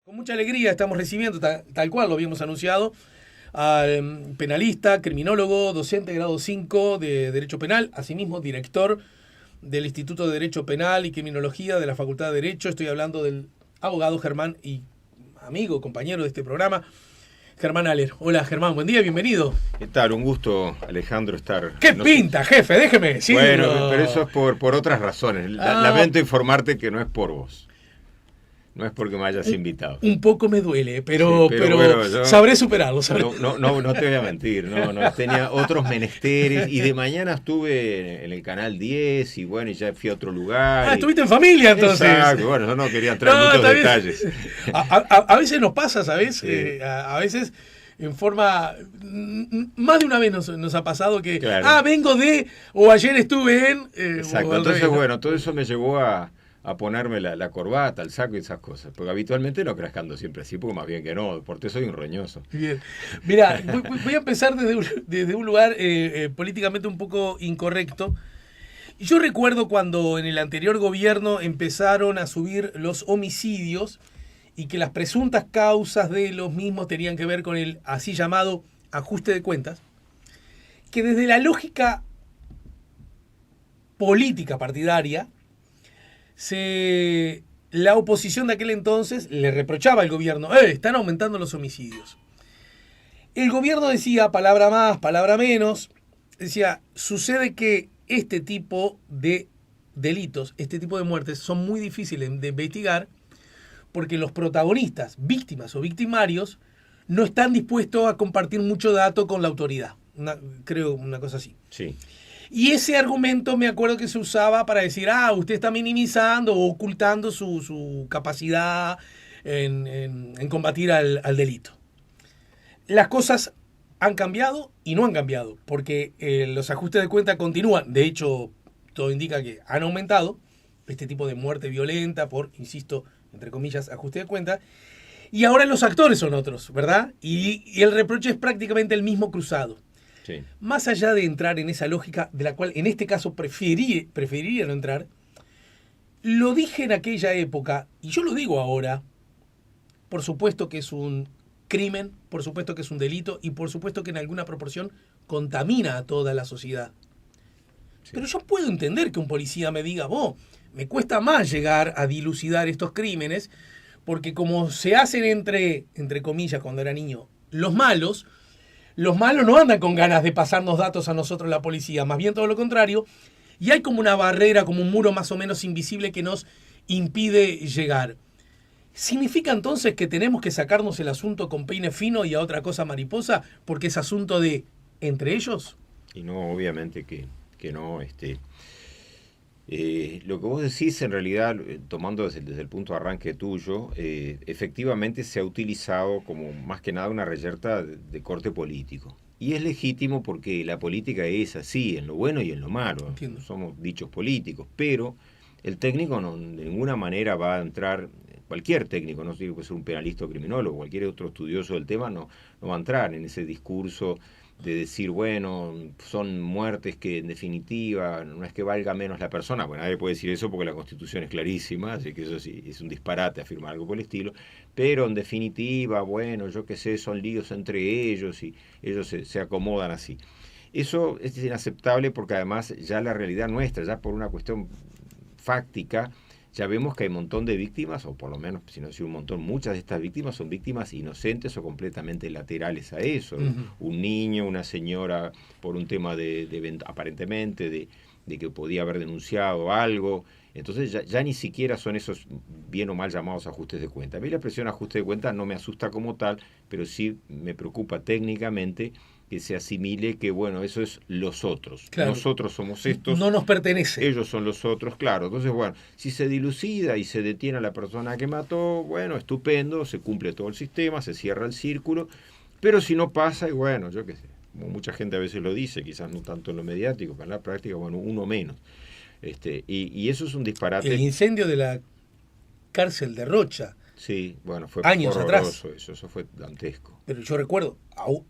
Con mucha alegría estamos recibiendo, tal cual lo habíamos anunciado, al penalista, criminólogo, docente de grado 5 de Derecho Penal, asimismo director del Instituto de Derecho Penal y Criminología de la Facultad de Derecho. Estoy hablando del abogado Germán y amigo, compañero de este programa, Germán Haller. Hola Germán, buen día, bienvenido. ¿Qué tal? Un gusto, Alejandro, estar... ¿Qué pinta, jefe? Déjeme decirlo. Bueno, pero eso es por otras razones. Lamento informarte que no es por vos. No es porque me hayas invitado. Un poco me duele, pero bueno, yo sabré superarlo. No te voy a mentir. No, tenía otros menesteres y de mañana estuve en el Canal 10 y bueno, y ya fui a otro lugar. Estuviste en familia entonces. Exacto, bueno, yo no quería entrar en muchos detalles. A veces nos pasa, ¿sabes? Sí. A veces en forma... Más de una vez nos ha pasado que... Claro. Vengo de... O ayer estuve en... Exacto, entonces bueno, todo eso me llevó a ponerme la corbata, el saco y esas cosas. Porque habitualmente no creas que ando siempre así, porque más bien que no, porque soy un roñoso. Bien. Mira, voy a empezar desde un lugar políticamente un poco incorrecto. Yo recuerdo cuando en el anterior gobierno empezaron a subir los homicidios y que las presuntas causas de los mismos tenían que ver con el así llamado ajuste de cuentas, que desde la lógica política partidaria, la oposición de aquel entonces le reprochaba al gobierno, están aumentando los homicidios. El gobierno decía, palabra más, palabra menos, decía, sucede que este tipo de delitos, este tipo de muertes son muy difíciles de investigar porque los protagonistas, víctimas o victimarios, no están dispuestos a compartir mucho dato con la autoridad. Creo una cosa así. Sí. Y ese argumento me acuerdo que se usaba para decir, usted está minimizando o ocultando su capacidad en combatir al delito. Las cosas han cambiado y no han cambiado, porque los ajustes de cuenta continúan. De hecho, todo indica que han aumentado este tipo de muerte violenta por, insisto, entre comillas, ajuste de cuenta. Y ahora los actores son otros, ¿verdad? Y el reproche es prácticamente el mismo cruzado. Sí. Más allá de entrar en esa lógica, de la cual en este caso preferiría no entrar, lo dije en aquella época, y yo lo digo ahora, por supuesto que es un crimen, por supuesto que es un delito, y por supuesto que en alguna proporción contamina a toda la sociedad. Sí. Pero yo puedo entender que un policía me diga, me cuesta más llegar a dilucidar estos crímenes, porque como se hacen entre comillas, cuando era niño, los malos no andan con ganas de pasarnos datos a nosotros la policía, más bien todo lo contrario, y hay como una barrera, como un muro más o menos invisible que nos impide llegar. ¿Significa entonces que tenemos que sacarnos el asunto con peine fino y a otra cosa mariposa porque es asunto de entre ellos? Y no, obviamente que no. Lo que vos decís, en realidad, tomando desde el punto de arranque tuyo, efectivamente se ha utilizado como más que nada una reyerta de corte político. Y es legítimo porque la política es así, en lo bueno y en lo malo. Entiendo. Somos dichos políticos, pero el técnico de ninguna manera va a entrar, cualquier técnico, no digo que sea un penalista o criminólogo, cualquier otro estudioso del tema, no va a entrar en ese discurso de decir, bueno, son muertes que en definitiva no es que valga menos la persona. Bueno, nadie puede decir eso porque la Constitución es clarísima, así que eso sí es un disparate afirmar algo por el estilo, pero en definitiva, bueno, yo qué sé, son líos entre ellos y ellos se acomodan así. Eso es inaceptable porque además ya la realidad nuestra, ya por una cuestión fáctica, ya vemos que hay un montón de víctimas, o por lo menos, si no decir un montón, muchas de estas víctimas son víctimas inocentes o completamente laterales a eso. Uh-huh. Un niño, una señora, por un tema aparentemente de que podía haber denunciado algo. Entonces ya ni siquiera son esos bien o mal llamados ajustes de cuenta. A mí la expresión ajuste de cuenta no me asusta como tal, pero sí me preocupa técnicamente que se asimile que, bueno, eso es los otros. Claro. Nosotros somos estos. No nos pertenece. Ellos son los otros, claro. Entonces, bueno, si se dilucida y se detiene a la persona que mató, bueno, estupendo, se cumple todo el sistema, se cierra el círculo, pero si no pasa, y bueno, yo qué sé, como mucha gente a veces lo dice, quizás no tanto en lo mediático, pero en la práctica, bueno, uno menos. Y eso es un disparate. El incendio de la cárcel de Rocha. Sí, bueno, fue años horroroso atrás. eso fue dantesco. Pero yo recuerdo,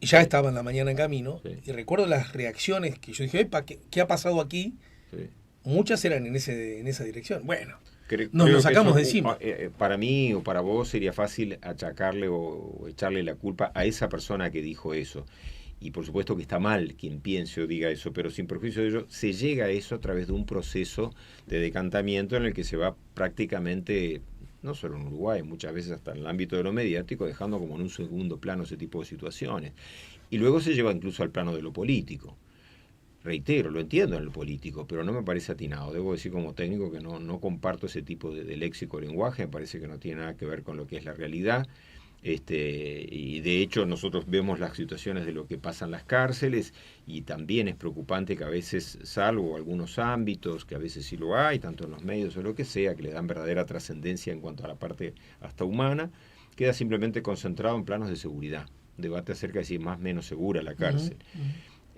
ya estaba en la mañana en camino, sí. Y recuerdo las reacciones que yo dije, ¿qué ha pasado aquí? Sí. muchas eran en esa dirección. Bueno, Creo nos lo que sacamos eso, de encima. para mí o para vos sería fácil achacarle o echarle la culpa a esa persona que dijo eso. Y por supuesto que está mal quien piense o diga eso, pero sin perjuicio de ello, se llega a eso a través de un proceso de decantamiento en el que se va prácticamente, no solo en Uruguay, muchas veces hasta en el ámbito de lo mediático, dejando como en un segundo plano ese tipo de situaciones. Y luego se lleva incluso al plano de lo político. Reitero, lo entiendo en el político, pero no me parece atinado. Debo decir como técnico que no comparto ese tipo de léxico o lenguaje, me parece que no tiene nada que ver con lo que es la realidad. Y de hecho nosotros vemos las situaciones de lo que pasa en las cárceles y también es preocupante que a veces, salvo algunos ámbitos, que a veces sí lo hay, tanto en los medios o lo que sea, que le dan verdadera trascendencia en cuanto a la parte hasta humana, queda simplemente concentrado en planos de seguridad. Debate acerca de si es más o menos segura la cárcel.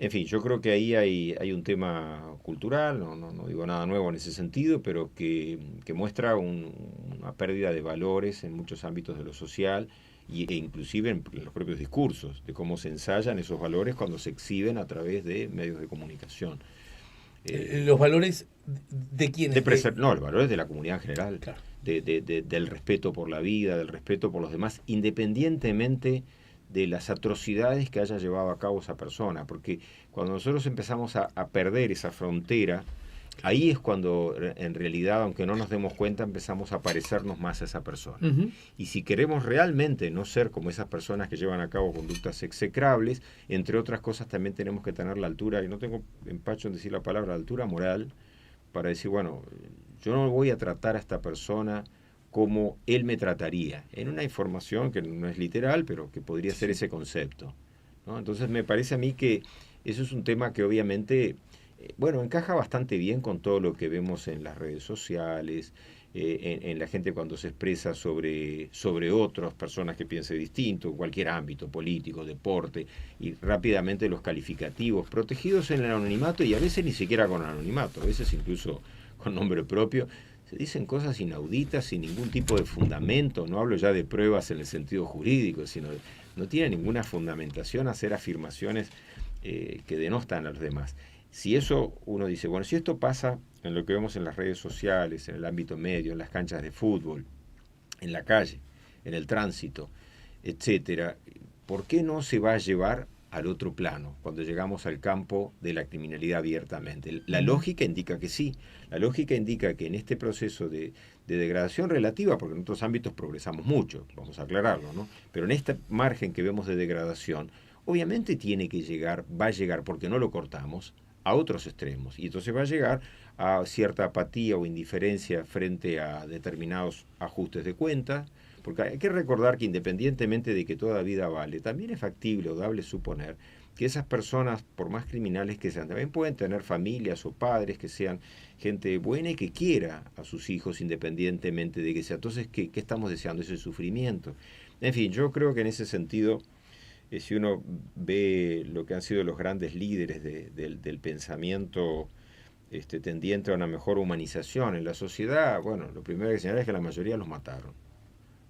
En fin, yo creo que ahí hay un tema cultural, no digo nada nuevo en ese sentido, pero que muestra una pérdida de valores en muchos ámbitos de lo social e inclusive en los propios discursos, de cómo se ensayan esos valores cuando se exhiben a través de medios de comunicación. Los valores de quiénes. No, los valores de la comunidad en general, Claro. del respeto por la vida, del respeto por los demás, independientemente de las atrocidades que haya llevado a cabo esa persona, porque cuando nosotros empezamos a perder esa frontera, ahí es cuando en realidad, aunque no nos demos cuenta, empezamos a parecernos más a esa persona. Y si queremos realmente no ser como esas personas que llevan a cabo conductas execrables, entre otras cosas también tenemos que tener la altura, y no tengo empacho en decir la palabra altura moral, para decir, bueno, yo no voy a tratar a esta persona como él me trataría, en una información que no es literal, pero que podría ser ese concepto, ¿no? Entonces me parece a mí que eso es un tema que obviamente, bueno, encaja bastante bien con todo lo que vemos en las redes sociales, en la gente cuando se expresa sobre otras personas que piensen distinto, en cualquier ámbito, político, deporte, y rápidamente los calificativos, protegidos en el anonimato y a veces ni siquiera con anonimato, a veces incluso con nombre propio. Se dicen cosas inauditas sin ningún tipo de fundamento, no hablo ya de pruebas en el sentido jurídico, sino no tiene ninguna fundamentación hacer afirmaciones que denostan a los demás. Si eso uno dice, bueno, si esto pasa en lo que vemos en las redes sociales, en el ámbito medio, en las canchas de fútbol, en la calle, en el tránsito, etcétera, ¿por qué no se va a llevar al otro plano, cuando llegamos al campo de la criminalidad abiertamente? La lógica indica que sí, la lógica indica que en este proceso de degradación relativa, porque en otros ámbitos progresamos mucho, vamos a aclararlo, ¿no? Pero en este margen que vemos de degradación, obviamente va a llegar, porque no lo cortamos, a otros extremos, y entonces va a llegar a cierta apatía o indiferencia frente a determinados ajustes de cuentas, porque hay que recordar que independientemente de que toda vida vale, también es factible o dable suponer que esas personas, por más criminales que sean, también pueden tener familias o padres que sean gente buena y que quiera a sus hijos independientemente de que sea. Entonces, ¿qué estamos deseando? Ese sufrimiento. En fin, yo creo que en ese sentido, si uno ve lo que han sido los grandes líderes del pensamiento tendiente a una mejor humanización en la sociedad, bueno, lo primero que señalar es que la mayoría los mataron.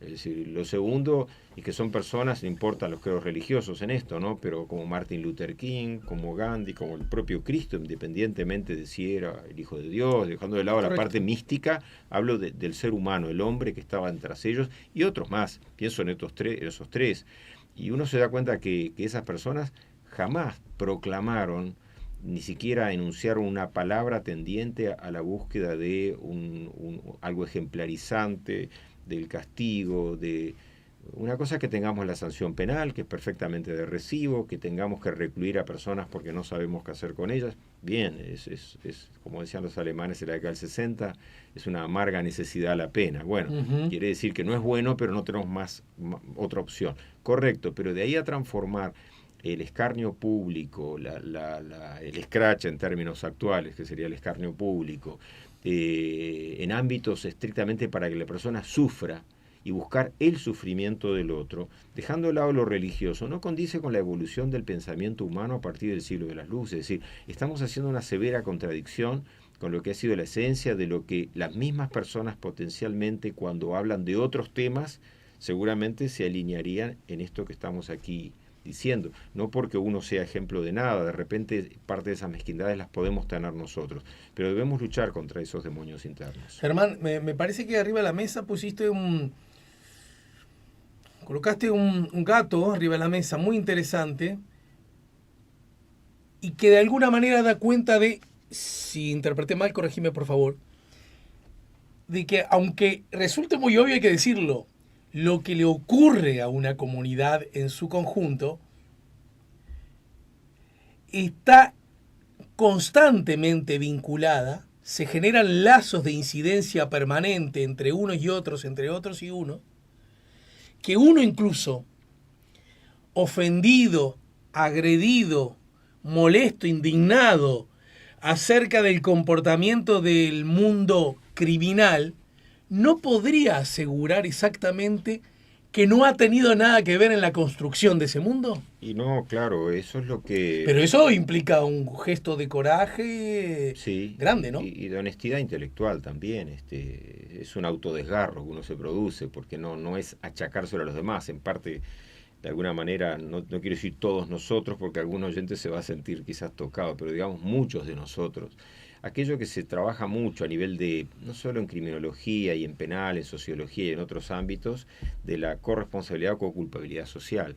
Es decir, lo segundo es que son personas, no importan los credos religiosos en esto, ¿no? Pero como Martin Luther King, como Gandhi, como el propio Cristo, independientemente de si era el Hijo de Dios, dejando de lado Correcto. La parte mística, hablo del ser humano, el hombre que estaba tras ellos, y otros más, pienso en esos tres. Y uno se da cuenta que esas personas jamás proclamaron, ni siquiera enunciaron una palabra tendiente a la búsqueda de algo ejemplarizante, del castigo, de una cosa que tengamos la sanción penal, que es perfectamente de recibo, que tengamos que recluir a personas porque no sabemos qué hacer con ellas. Bien, es como decían los alemanes en la década del 60, es una amarga necesidad la pena. Bueno, quiere decir que no es bueno, pero no tenemos otra opción. Correcto, pero de ahí a transformar el escarnio público, el escrache en términos actuales, que sería el escarnio público, en ámbitos estrictamente para que la persona sufra y buscar el sufrimiento del otro, dejando de lado lo religioso, no condice con la evolución del pensamiento humano a partir del siglo de las luces. Es decir, estamos haciendo una severa contradicción con lo que ha sido la esencia de lo que las mismas personas potencialmente, cuando hablan de otros temas, seguramente se alinearían en esto que estamos aquí diciendo, no porque uno sea ejemplo de nada, de repente parte de esas mezquindades las podemos tener nosotros, pero debemos luchar contra esos demonios internos. Germán, me parece que arriba de la mesa colocaste un gato arriba de la mesa muy interesante y que de alguna manera da cuenta de, si interpreté mal, corregime por favor, de que aunque resulte muy obvio, hay que decirlo, lo que le ocurre a una comunidad en su conjunto está constantemente vinculada, se generan lazos de incidencia permanente entre unos y otros, entre otros y uno, que uno incluso ofendido, agredido, molesto, indignado acerca del comportamiento del mundo criminal, no podría asegurar exactamente que no ha tenido nada que ver en la construcción de ese mundo. Y no, claro, eso es lo que... Pero eso implica un gesto de coraje sí, grande, ¿no? Y de honestidad intelectual también. Es un autodesgarro que uno se produce, porque no es achacárselo a los demás. En parte, de alguna manera, no quiero decir todos nosotros, porque algún oyente se va a sentir quizás tocado, pero digamos muchos de nosotros. Aquello que se trabaja mucho a nivel de, no solo en criminología y en penal, en sociología y en otros ámbitos, de la corresponsabilidad o coculpabilidad social.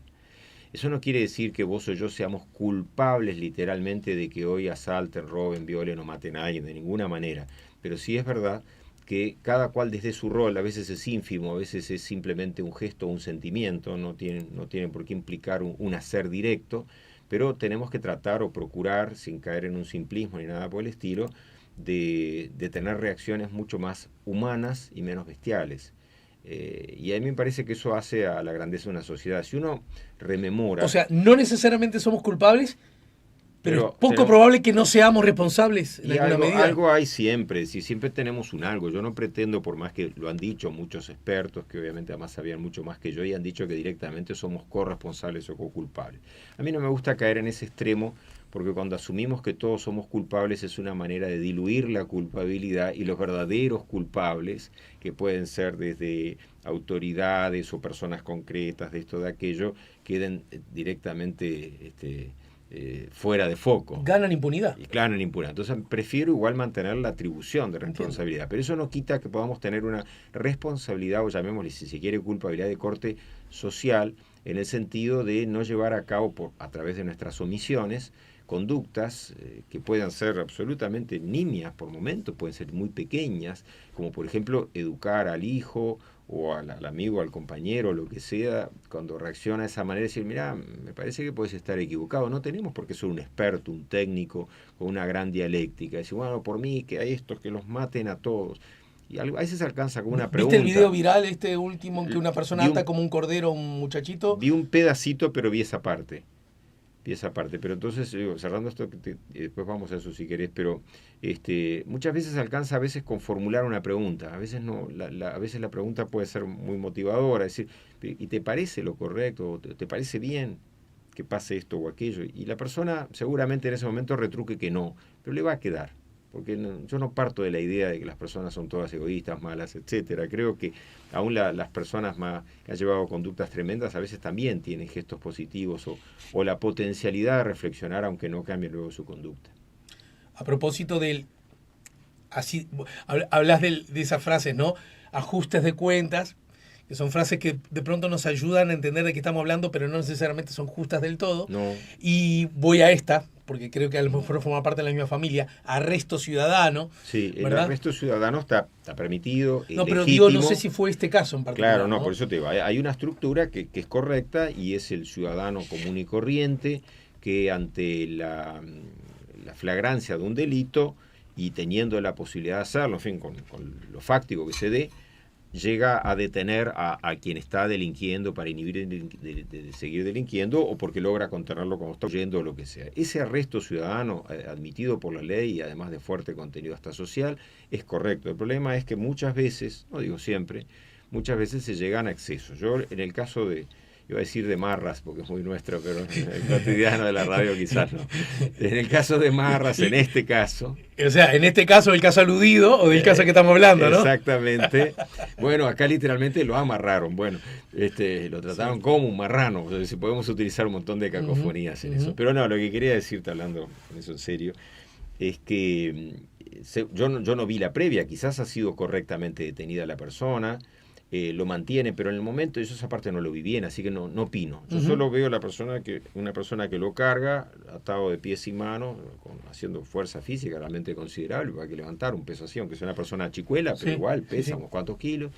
Eso no quiere decir que vos o yo seamos culpables literalmente de que hoy asalten, roben, violen o maten a alguien, de ninguna manera. Pero sí es verdad que cada cual desde su rol, a veces es ínfimo, a veces es simplemente un gesto o un sentimiento, no tienen por qué implicar un hacer directo, pero tenemos que tratar o procurar, sin caer en un simplismo ni nada por el estilo, de tener reacciones mucho más humanas y menos bestiales. Y a mí me parece que eso hace a la grandeza de una sociedad. Si uno rememora... O sea, no necesariamente somos culpables, pero es poco tenemos, probable que no seamos responsables en alguna medida. Algo hay siempre, si siempre tenemos un algo. Yo no pretendo, por más que lo han dicho muchos expertos, que obviamente además sabían mucho más que yo, y han dicho que directamente somos corresponsables o co-culpables. A mí no me gusta caer en ese extremo, porque cuando asumimos que todos somos culpables es una manera de diluir la culpabilidad, y los verdaderos culpables, que pueden ser desde autoridades o personas concretas, de esto, de aquello, queden directamente... fuera de foco. Ganan impunidad. Y ganan impunidad. Entonces prefiero igual mantener la atribución de responsabilidad. Pero eso no quita que podamos tener una responsabilidad, o llamémosle si se quiere culpabilidad de corte social, en el sentido de no llevar a cabo a través de nuestras omisiones conductas que puedan ser absolutamente nimias por momentos, pueden ser muy pequeñas, como por ejemplo educar al hijo o al amigo, al compañero, lo que sea, cuando reacciona de esa manera, decir, mira, me parece que puedes estar equivocado. No tenemos por qué ser un experto, un técnico, con una gran dialéctica. Decir, bueno, por mí, que hay estos que los maten a todos. Y a veces se alcanza con una pregunta. ¿Viste el video viral último en que una persona ata como un cordero a un muchachito? Vi un pedacito, pero vi esa parte. Pero entonces, cerrando esto, después vamos a eso si querés, pero muchas veces alcanza con formular una pregunta. A veces no, a veces la pregunta puede ser muy motivadora, decir, ¿y te parece lo correcto? ¿Te parece bien que pase esto o aquello? Y la persona seguramente en ese momento retruque que no, pero le va a quedar. Porque yo no parto de la idea de que las personas son todas egoístas, malas, etcétera. Creo que aún las personas más que han llevado conductas tremendas a veces también tienen gestos positivos o la potencialidad de reflexionar aunque no cambie luego su conducta. A propósito así hablas de esas frases, ¿no? Ajustes de cuentas, que son frases que de pronto nos ayudan a entender de qué estamos hablando, pero no necesariamente son justas del todo. No. Y voy a esta, porque creo que a lo mejor forma parte de la misma familia, arresto ciudadano. Sí, el ¿verdad? arresto ciudadano está permitido. No, pero legítimo. no sé si fue este caso en particular. Claro, no, por eso te digo, hay una estructura que es correcta y es el ciudadano común y corriente que ante la flagrancia de un delito y teniendo la posibilidad de hacerlo, en fin, con lo fáctico que se dé, llega a detener a quien está delinquiendo para inhibir de seguir delinquiendo o porque logra contenerlo cuando está huyendo o lo que sea. Ese arresto ciudadano admitido por la ley y además de fuerte contenido hasta social es correcto. El problema es que muchas veces, no digo siempre, muchas veces se llegan a excesos. Yo en el caso de iba a decir de marras, porque es muy nuestro, pero en el cotidiano de la radio quizás no. En el caso de marras, en este caso... O sea, en este caso, el caso aludido o del caso que estamos hablando, ¿no? Exactamente. Bueno, acá literalmente lo amarraron. Bueno, lo trataron como un marrano. O sea, si podemos utilizar un montón de cacofonías en eso. Pero no, lo que quería decirte, hablando con eso en serio, es que yo no vi la previa. Quizás ha sido correctamente detenida la persona, lo mantiene, pero en el momento yo esa parte no lo vi bien, así que no opino. Yo solo veo una persona que lo carga, atado de pies y manos, haciendo fuerza física realmente considerable, para que levantar un peso así, aunque sea una persona chicuela, pero igual pesa unos cuantos kilos,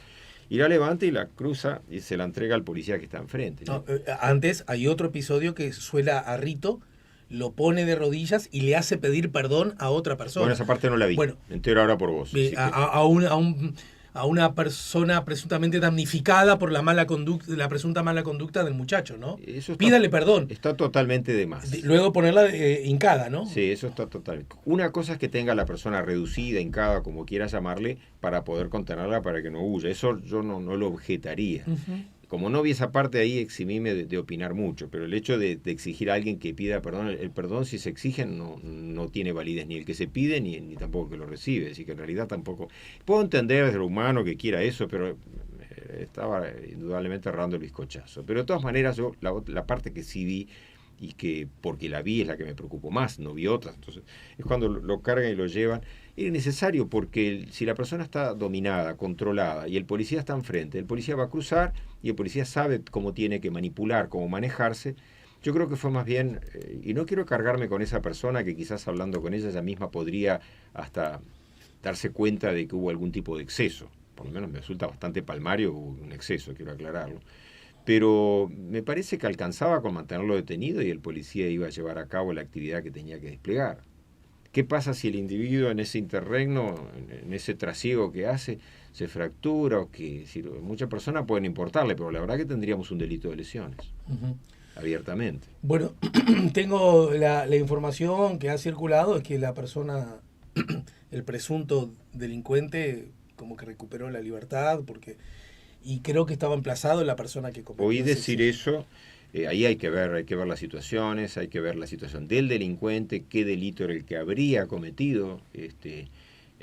y la levanta y la cruza y se la entrega al policía que está enfrente, ¿no? Antes hay otro episodio que suela a Rito, lo pone de rodillas y le hace pedir perdón a otra persona. Bueno, esa parte no la vi. Bueno, me entero ahora por vos. A una persona presuntamente damnificada por la presunta mala conducta del muchacho, ¿no? Pídale perdón. Está totalmente de más. Luego ponerla hincada, ¿no? Sí, eso está total. Una cosa es que tenga la persona reducida, hincada, como quieras llamarle, para poder contenerla para que no huya. Eso yo no lo objetaría. Como no vi esa parte ahí, eximíme de opinar mucho, pero el hecho de exigir a alguien que pida perdón, el perdón si se exige no tiene validez ni el que se pide ni tampoco que lo recibe, así que en realidad tampoco... Puedo entender desde lo humano que quiera eso, pero estaba indudablemente errando el bizcochazo. Pero de todas maneras, yo la parte que sí vi, y que porque la vi es la que me preocupó más, no vi otras, entonces es cuando lo cargan y lo llevan. Es necesario porque si la persona está dominada, controlada y el policía está enfrente, el policía va a cruzar y el policía sabe cómo tiene que manipular, cómo manejarse. Yo creo que fue más bien, y no quiero cargarme con esa persona que quizás hablando con ella misma podría hasta darse cuenta de que hubo algún tipo de exceso. Por lo menos me resulta bastante palmario un exceso, quiero aclararlo. Pero me parece que alcanzaba con mantenerlo detenido y el policía iba a llevar a cabo la actividad que tenía que desplegar. ¿Qué pasa si el individuo en ese interregno, en ese trasiego que hace, se fractura o que muchas personas pueden importarle, pero la verdad que tendríamos un delito de lesiones, abiertamente? Bueno, tengo la información que ha circulado, es que la persona, el presunto delincuente, como que recuperó la libertad, y creo que estaba emplazado en la persona que cometió. Oí decir eso. Ahí hay que ver las situaciones, hay que ver la situación del delincuente, qué delito era el que habría cometido,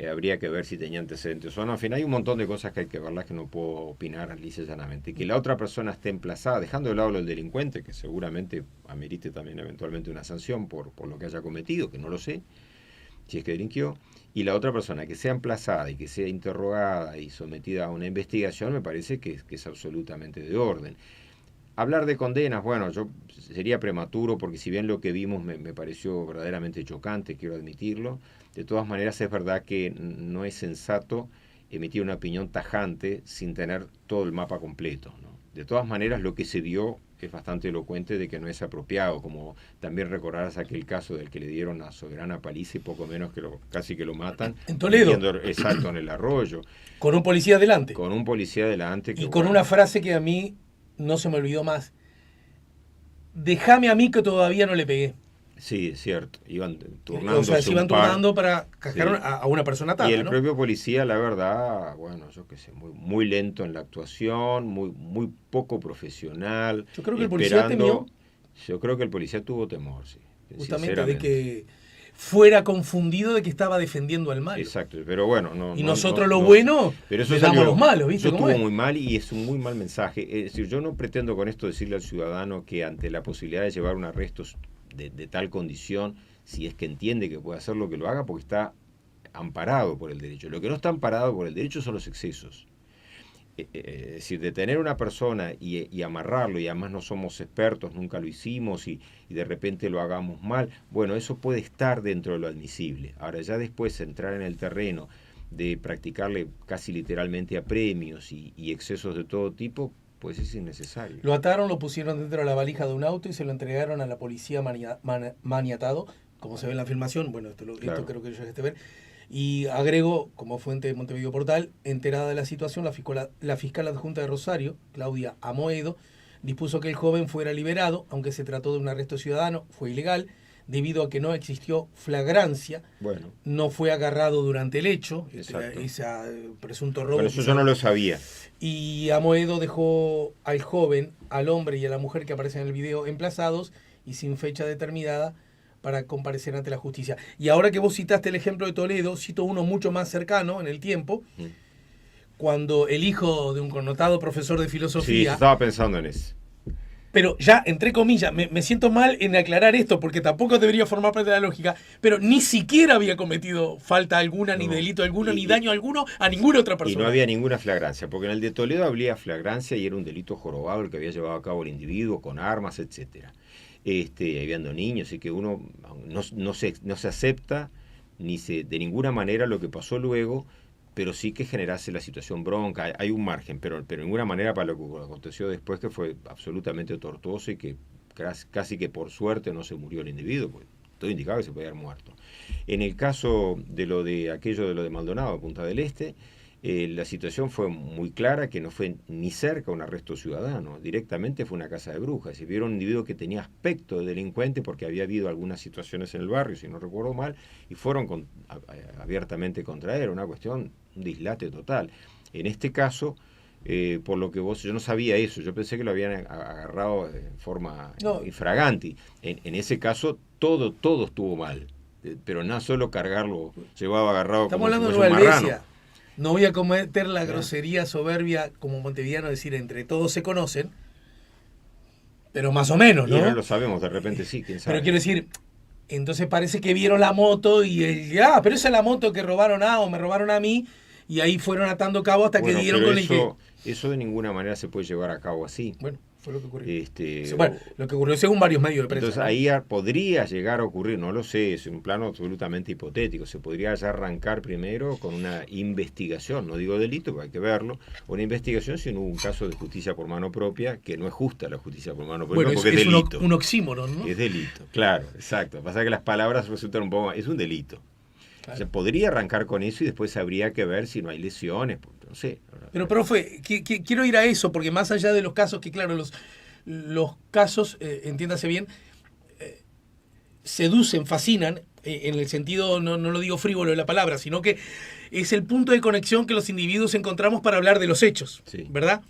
habría que ver si tenía antecedentes o no. En fin, hay un montón de cosas que hay que verlas que no puedo opinar lisa y llanamente. Que la otra persona esté emplazada, dejando de lado el delincuente, que seguramente amerite también eventualmente una sanción por lo que haya cometido, que no lo sé, si es que delinquió, y la otra persona que sea emplazada y que sea interrogada y sometida a una investigación, me parece que es absolutamente de orden. Hablar de condenas, bueno, sería prematuro porque si bien lo que vimos me pareció verdaderamente chocante, quiero admitirlo, de todas maneras es verdad que no es sensato emitir una opinión tajante sin tener todo el mapa completo, ¿no? De todas maneras lo que se vio es bastante elocuente de que no es apropiado, como también recordarás aquel caso del que le dieron a Soberana paliza y poco menos que casi que lo matan. En Toledo. Exacto, en el arroyo. Con un policía delante. Con un policía delante. Y con una frase que a mí no se me olvidó más. Déjame a mí que todavía no le pegué. Sí, es cierto. Iban turnando. O sea, se iban turnando para cascar a una persona atada, y el ¿no? propio policía, la verdad, bueno, yo qué sé, muy lento en la actuación, muy poco profesional. Yo creo que el policía temió. Yo creo que el policía tuvo temor, sí. Justamente de que fuera confundido de que estaba defendiendo al malo. Exacto, pero bueno, y nosotros bueno, pero eso le damos los malos, ¿viste? Eso estuvo muy mal y es un muy mal mensaje. Es decir, yo no pretendo con esto decirle al ciudadano que ante la posibilidad de llevar un arresto de tal condición, si es que entiende que puede hacerlo, que lo haga, porque está amparado por el derecho. Lo que no está amparado por el derecho son los excesos. Es decir, detener a una persona y amarrarlo, y además no somos expertos, nunca lo hicimos, y de repente lo hagamos mal, bueno, eso puede estar dentro de lo admisible. Ahora, ya después entrar en el terreno de practicarle casi literalmente apremios y excesos de todo tipo, pues es innecesario. Lo ataron, lo pusieron dentro de la valija de un auto y se lo entregaron a la policía maniatado, como se ve en la filmación. Bueno, esto creo que yo llegué a ver. Y agrego, como fuente de Montevideo Portal, enterada de la situación, la fiscal adjunta de Rosario, Claudia Amoedo, dispuso que el joven fuera liberado, aunque se trató de un arresto ciudadano, fue ilegal, debido a que no existió flagrancia, Bueno, no fue agarrado durante el hecho, exacto. ese presunto robo. Bueno, eso yo no lo sabía. Y Amoedo dejó al joven, al hombre y a la mujer que aparecen en el video emplazados y sin fecha determinada para comparecer ante la justicia. Y ahora que vos citaste el ejemplo de Toledo, cito uno mucho más cercano en el tiempo, cuando el hijo de un connotado profesor de Sí, filosofía, estaba pensando en eso. pero ya, entre comillas, me siento mal en aclarar esto porque tampoco debería formar parte de la lógica, pero ni siquiera había cometido falta alguna, ni No. delito alguno, Y- ni daño alguno a ninguna otra Y persona. no había ninguna flagrancia, porque en el de Toledo había flagrancia y era un delito jorobado el que había llevado a cabo el individuo con armas, etcétera. Habiendo niños, así que uno no se acepta de ninguna manera lo que pasó luego, pero sí que generase la situación bronca, hay un margen, pero de ninguna manera para lo que aconteció después, que fue absolutamente tortuoso y que casi que por suerte no se murió el individuo, pues todo indicaba que se podía haber muerto. En el caso de aquello de lo de Maldonado, Punta del Este, la situación fue muy clara, que no fue ni cerca un arresto ciudadano, directamente fue una casa de brujas. Si vieron un individuo que tenía aspecto de delincuente porque había habido algunas situaciones en el barrio, si no recuerdo mal, y fueron abiertamente contra él, una cuestión, un dislate total. En este caso, por lo que yo no sabía eso, yo pensé que lo habían agarrado en forma infraganti. En ese caso, todo estuvo mal, pero no solo cargarlo, llevaba agarrado. Estamos como hablando si de fuese Nueva un marrano. Helvecia. No voy a cometer la grosería soberbia como montevideano, decir entre todos se conocen, pero más o menos, Y no ¿no? lo sabemos, de repente sí, quién sabe. Pero quiero decir, entonces parece que vieron la moto y pero esa es la moto que robaron o me robaron a mí, y ahí fueron atando cabo hasta que dieron pero con el que... eso de ninguna manera se puede llevar a cabo así. Bueno, fue lo que ocurrió. Este, Bueno, lo que ocurrió según varios medios de prensa. Entonces ¿no? ahí podría llegar a ocurrir, no lo sé, es un plano absolutamente hipotético, se podría ya arrancar primero con una investigación, no digo delito, porque hay que verlo, una investigación si no hubo un caso de justicia por mano propia, que no es justa la justicia por mano propia, Bueno, porque es delito. Un oxímoron, ¿no? Es delito, claro, exacto. Pasa que las palabras resultan un poco más, es un delito. Claro. O sea, podría arrancar con eso y después habría que ver si no hay lesiones, no sé. Pero, profe, quiero ir a eso, porque más allá de los casos, que claro, los casos, entiéndase bien, seducen, fascinan, en el sentido, no lo digo frívolo de la palabra, sino que es el punto de conexión que los individuos encontramos para hablar de los hechos, Sí. ¿verdad?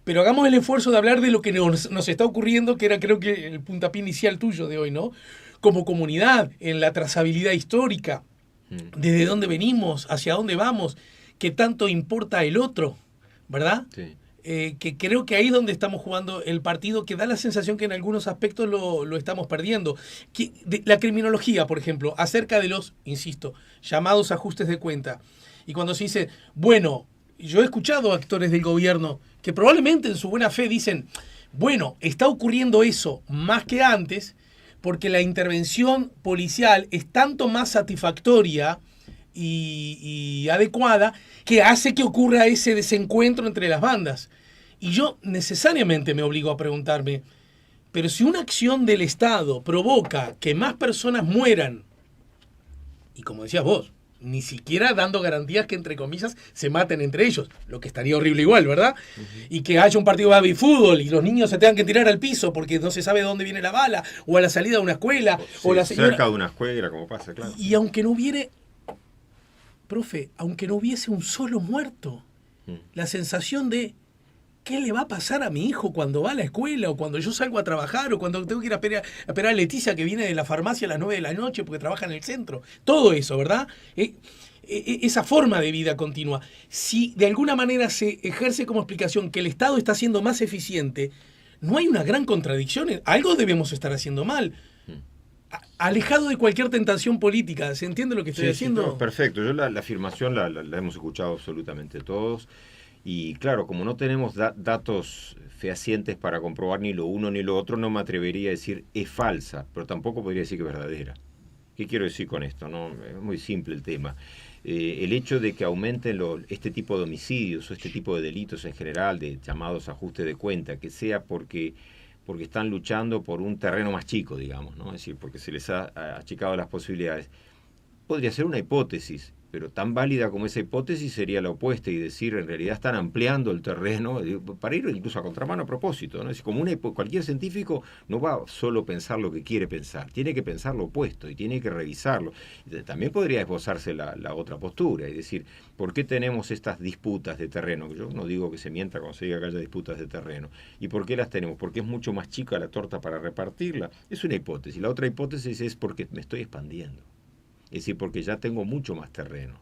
Pero hagamos el esfuerzo de hablar de lo que nos está ocurriendo, que era creo que el puntapié inicial tuyo de hoy, ¿no? Como comunidad, en la trazabilidad histórica, desde dónde venimos, hacia dónde vamos, qué tanto importa el otro, ¿verdad? Sí. Que creo que ahí es donde estamos jugando el partido, que da la sensación que en algunos aspectos lo estamos perdiendo. La criminología, por ejemplo, acerca de los, insisto, llamados ajustes de cuenta. Y cuando se dice, bueno, yo he escuchado a actores del gobierno que probablemente en su buena fe dicen, bueno, está ocurriendo eso más que antes, porque la intervención policial es tanto más satisfactoria y adecuada que hace que ocurra ese desencuentro entre las bandas. Y yo necesariamente me obligo a preguntarme, pero si una acción del Estado provoca que más personas mueran, y como decías vos, ni siquiera dando garantías que, entre comillas, se maten entre ellos, lo que estaría horrible igual, ¿verdad? Y que haya un partido de baby fútbol y los niños se tengan que tirar al piso porque no se sabe de dónde viene la bala, o a la salida de una escuela, o la señora... cerca de una escuela, como pasa, claro. Y aunque no hubiere, profe, aunque no hubiese un solo muerto, la sensación de ¿qué le va a pasar a mi hijo cuando va a la escuela, o cuando yo salgo a trabajar, o cuando tengo que ir a esperar a Leticia que viene de la farmacia a las 9 de la noche porque trabaja en el centro? Todo eso, ¿verdad? Esa forma de vida continua. Si de alguna manera se ejerce como explicación que el Estado está siendo más eficiente, no hay una gran contradicción. Algo debemos estar haciendo mal. Alejado de cualquier tentación política. ¿Se entiende lo que estoy haciendo? Sí, no, perfecto. Yo la afirmación la hemos escuchado absolutamente todos. Y claro, como no tenemos datos fehacientes para comprobar ni lo uno ni lo otro, no me atrevería a decir es falsa, pero tampoco podría decir que es verdadera. ¿Qué quiero decir con esto? No, es muy simple el tema. El hecho de que aumenten este tipo de homicidios o este tipo de delitos en general, de llamados ajustes de cuenta, que sea porque están luchando por un terreno más chico, digamos, ¿no? Es decir, porque se les ha achicado las posibilidades. Podría ser una hipótesis, pero tan válida como esa hipótesis sería la opuesta y decir, en realidad están ampliando el terreno para ir incluso a contramano a propósito, ¿no? Es como cualquier científico no va solo a pensar lo que quiere pensar, tiene que pensar lo opuesto y tiene que revisarlo. También podría esbozarse la otra postura y decir, ¿por qué tenemos estas disputas de terreno? Yo no digo que se mienta cuando se diga que haya disputas de terreno. ¿Y por qué las tenemos? ¿Porque es mucho más chica la torta para repartirla? Es una hipótesis. La otra hipótesis es porque me estoy expandiendo. Es decir, porque ya tengo mucho más terreno.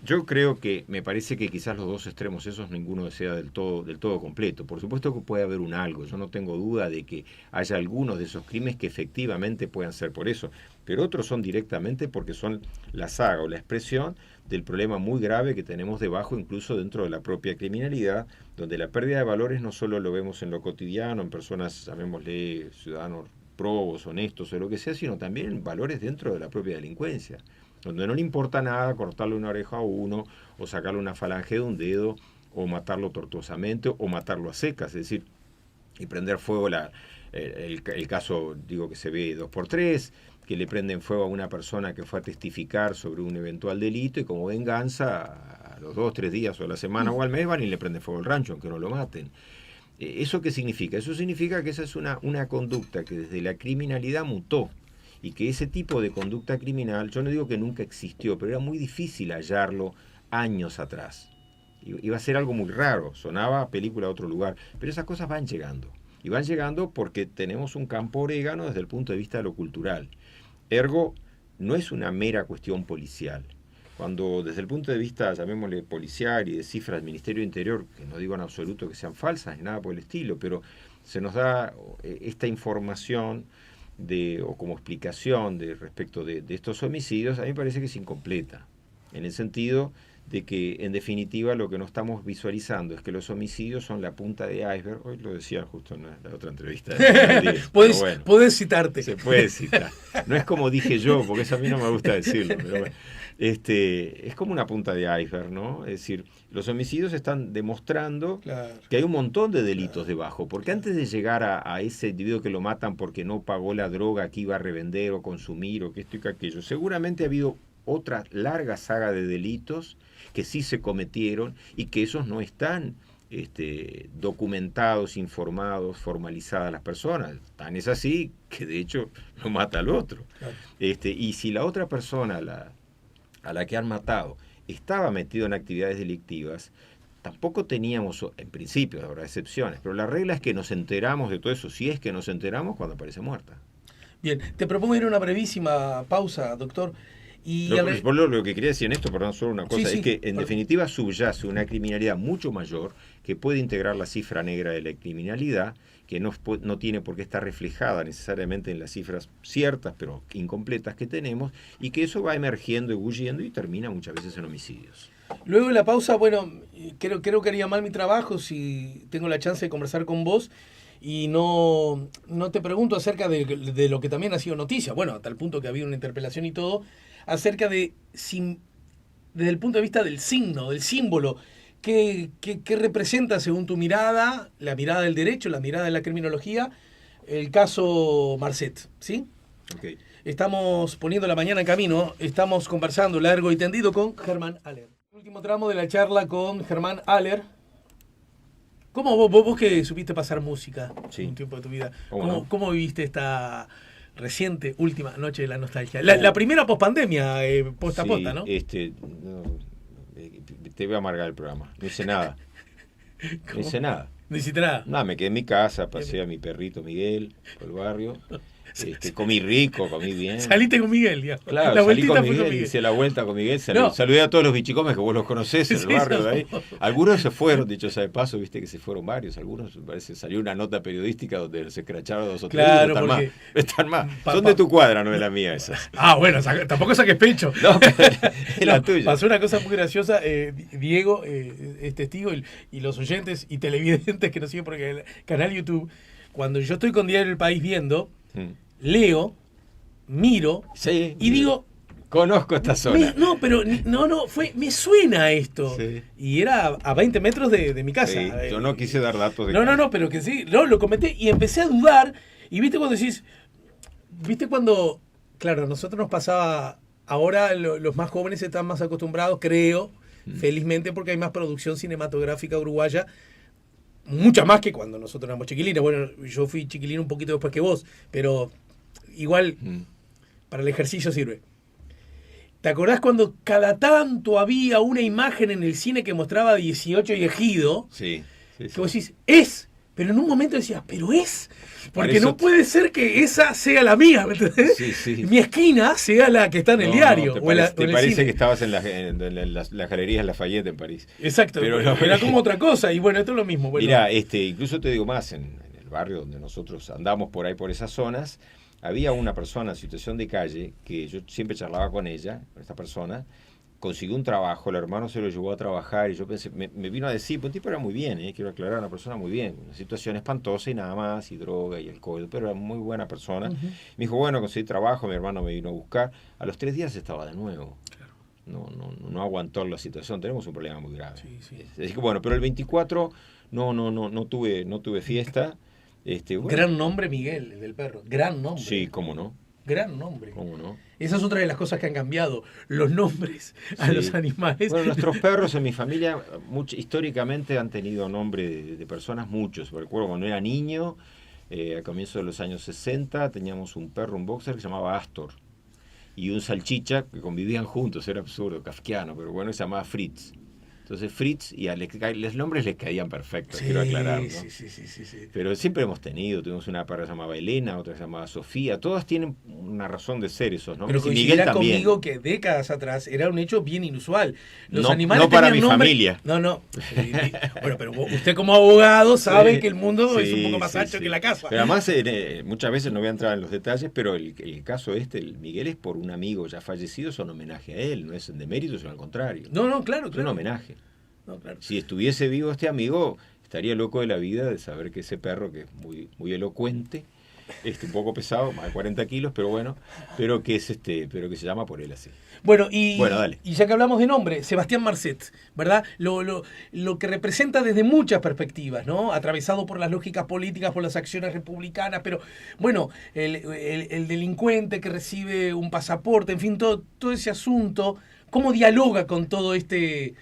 Yo creo que, me parece que quizás los dos extremos esos ninguno sea del todo completo. Por supuesto que puede haber un algo, yo no tengo duda de que haya algunos de esos crímenes que efectivamente puedan ser por eso, pero otros son directamente porque son la saga o la expresión del problema muy grave que tenemos debajo, incluso dentro de la propia criminalidad, donde la pérdida de valores no solo lo vemos en lo cotidiano, en personas, llamémosle ciudadanos probos, honestos o lo que sea, sino también valores dentro de la propia delincuencia, donde no le importa nada cortarle una oreja a uno, o sacarle una falange de un dedo, o matarlo tortuosamente, o matarlo a secas, es decir, y prender fuego el caso, digo, que se ve 2x3, que le prenden fuego a una persona que fue a testificar sobre un eventual delito, y como venganza, a los 2, 3 días, o a la semana, o al mes, van y le prenden fuego al rancho, aunque no lo maten. ¿Eso qué significa? Eso significa que esa es una conducta que desde la criminalidad mutó, y que ese tipo de conducta criminal, yo no digo que nunca existió, pero era muy difícil hallarlo años atrás. Iba a ser algo muy raro, sonaba a película de otro lugar, pero esas cosas van llegando. Y van llegando porque tenemos un campo orégano desde el punto de vista de lo cultural. Ergo, no es una mera cuestión policial. Cuando desde el punto de vista, llamémosle policial y de cifras del Ministerio del Interior, que no digo en absoluto que sean falsas ni nada por el estilo, pero se nos da esta información o como explicación respecto de estos homicidios, a mí me parece que es incompleta, en el sentido de que en definitiva lo que no estamos visualizando es que los homicidios son la punta de iceberg. Hoy lo decía justo en la otra entrevista. Podés citarte. Se puede citar. No es como dije yo, porque eso a mí no me gusta decirlo, pero bueno. Es como una punta de iceberg, ¿no? Es decir, los homicidios están demostrando que hay un montón de delitos debajo, porque antes de llegar a ese individuo que lo matan porque no pagó la droga que iba a revender o consumir o que esto y que aquello, seguramente ha habido otra larga saga de delitos que sí se cometieron y que esos no están documentados, informados, formalizadas las personas. Tan es así que de hecho lo mata al otro. Claro. Y si la otra persona a la que han matado estaba metido en actividades delictivas, tampoco teníamos, en principio, habrá excepciones, pero la regla es que nos enteramos de todo eso, si es que nos enteramos cuando aparece muerta. Bien, te propongo ir a una brevísima pausa, doctor. Y lo que quería decir en esto, perdón, solo una cosa, es que en definitiva subyace una criminalidad mucho mayor que puede integrar la cifra negra de la criminalidad, que no tiene por qué estar reflejada necesariamente en las cifras ciertas, pero incompletas que tenemos, y que eso va emergiendo y bulliendo y termina muchas veces en homicidios. Luego de la pausa, bueno, creo que haría mal mi trabajo si tengo la chance de conversar con vos y no te pregunto acerca de lo que también ha sido noticia, bueno, hasta el punto que ha habido una interpelación y todo, acerca desde el punto de vista del signo, del símbolo, ¿qué representa según tu mirada, la mirada del derecho, la mirada de la criminología, el caso Marcet, ¿sí? Okay. Estamos poniendo la mañana en camino, estamos conversando largo y tendido con Germán Haller. Último tramo de la charla con Germán Haller. ¿Cómo vos que supiste pasar música un tiempo de tu vida? ¿Cómo viviste esta reciente última noche de la nostalgia? La primera pospandemia, posta a posta, ¿no? Te voy a amargar el programa. No hice nada. No hice nada. ¿No hiciste nada? Nada, me quedé en mi casa, pasé a mi perrito Miguel por el barrio. Comí rico, comí bien. Saliste con Miguel, digamos. Claro, la salí con fue Miguel, hice la vuelta con Miguel, saludé a todos los bichicomes que vos los conocés en el barrio de ahí. Algunos se fueron, dicho sea de paso, viste que se fueron varios, algunos, parece, salió una nota periodística donde se escracharon 2 o 3, claro, están más. Son de tu cuadra, no de la mía esas. Bueno, tampoco saques pecho. No, es la tuya. Pasó una cosa muy graciosa, Diego es testigo y los oyentes y televidentes que nos siguen por el canal YouTube, cuando yo estoy con Diario El País viendo, leo, miro y digo, conozco esta zona. Me suena esto. Sí. Y era a 20 metros de mi casa. Sí, yo no quise dar datos de No, pero que sí, lo comenté y empecé a dudar. Y viste cuando, claro, a nosotros nos pasaba Ahora los más jóvenes están más acostumbrados, creo, Mm. felizmente, porque hay más producción cinematográfica uruguaya, mucha más que cuando nosotros éramos chiquilinos. Bueno, yo fui chiquilino un poquito después que vos, pero igual Mm. para el ejercicio sirve. ¿Te acordás cuando cada tanto había una imagen en el cine que mostraba 18 y Ejido? Sí, sí, Que sí. vos decís, es, pero en un momento decías, pero es, porque eso no puede ser que esa sea la mía, ¿me entendés? Sí, sí. Mi esquina sea la que está en el No, diario. te o en la- parece, o te en el parece cine. que estabas en las galerías Lafayette en París. Exacto, Pero no, era como otra cosa, y bueno, esto es lo mismo. Bueno, Mirá, incluso te digo más, en el barrio donde nosotros andamos por ahí, por esas zonas, había una persona en situación de calle que yo siempre charlaba con ella, con esta persona, consiguió un trabajo, el hermano se lo llevó a trabajar y yo pensé, me vino a decir, pues un tipo era muy bien, quiero aclarar, una persona muy bien, una situación espantosa y nada más, y droga y alcohol, pero era muy buena persona. ujú. Me dijo, bueno, conseguí trabajo, mi hermano me vino a buscar, a los 3 días estaba de nuevo. No aguantó la situación, tenemos un problema muy grave. Sí, sí. Así que bueno, pero el 24 no tuve fiesta. Bueno, Gran nombre, Miguel, el del perro. Gran nombre. sí, cómo no, Gran nombre. cómo no. Esa es otra de las cosas que han cambiado. Los nombres a Sí. los animales. Bueno, nuestros perros en mi familia históricamente han tenido nombre de personas, muchos. Recuerdo cuando era niño, a comienzos de los años 60, teníamos un perro, un boxer que se llamaba Astor. Y un salchicha que convivían juntos, era absurdo, kafkiano, pero bueno, se llamaba Fritz. Entonces Fritz y los nombres les caían perfectos, Sí, quiero aclarar, ¿no? sí. Pero siempre hemos tuvimos una perra que se llamaba Elena, otra que se llamaba Sofía, todas tienen una razón de ser esos Pero nombres. Y Miguel coincidirá también. conmigo que décadas atrás era un hecho bien inusual. Los No- animales no para tenían mi nombre- familia. No. Bueno, pero usted como abogado sabe Sí, que el mundo es un sí, poco más sí, ancho sí. que la casa. Pero además, muchas veces no voy a entrar en los detalles, pero el caso el Miguel es por un amigo ya fallecido, es un homenaje a él, no es en demérito, sino al contrario. No, claro, Es un claro. homenaje. No, claro. Si estuviese vivo este amigo, estaría loco de la vida de saber que ese perro, que es muy, muy elocuente, un poco pesado, más de 40 kilos, pero bueno, pero que se llama por él así. Bueno, Bueno, dale. y ya que hablamos de nombre, Sebastián Marcet, ¿verdad? Lo que representa desde muchas perspectivas, ¿no? Atravesado por las lógicas políticas, por las acciones republicanas, pero bueno, el delincuente que recibe un pasaporte, en fin, todo ese asunto, ¿cómo dialoga con todo este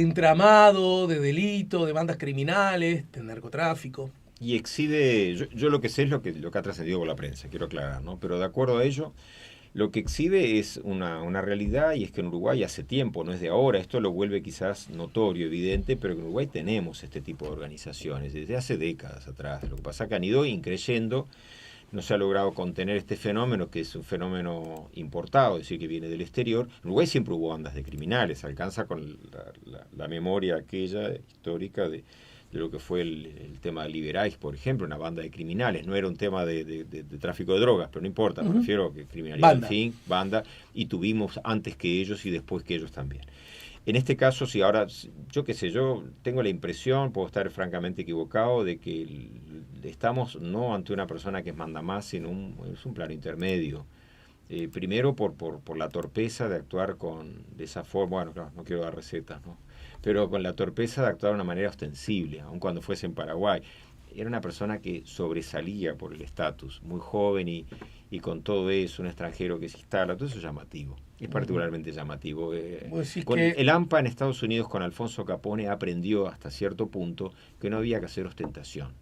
entramado de delito, de bandas criminales, de narcotráfico? Y exhibe, yo lo que sé es lo que ha trascendido por la prensa, quiero aclarar, ¿no? Pero de acuerdo a ello, lo que exhibe es una realidad, y es que en Uruguay hace tiempo, no es de ahora, esto lo vuelve quizás notorio, evidente, pero que en Uruguay tenemos este tipo de organizaciones desde hace décadas atrás. Lo que pasa es que han ido increyendo, no se ha logrado contener este fenómeno, que es un fenómeno importado, es decir, que viene del exterior. En Uruguay siempre hubo bandas de criminales, alcanza con la memoria aquella histórica de lo que fue el tema de Liberais, por ejemplo, una banda de criminales. No era un tema de tráfico de drogas, pero no importa, me refiero a que criminalidad, Banda. al fin, banda, y tuvimos antes que ellos y después que ellos también. En este caso, si ahora, yo qué sé, yo tengo la impresión, puedo estar francamente equivocado, de que estamos no ante una persona que manda más, sino es un plano intermedio. Primero por la torpeza de actuar de esa forma, bueno, claro, no quiero dar recetas, ¿no? Pero con la torpeza de actuar de una manera ostensible, aun cuando fuese en Paraguay. Era una persona que sobresalía por el estatus, muy joven y con todo eso, un extranjero que se instala, todo eso es llamativo, es particularmente llamativo. Vos decís Con que- el AMPA en Estados Unidos, con Alfonso Capone, aprendió hasta cierto punto que no había que hacer ostentación.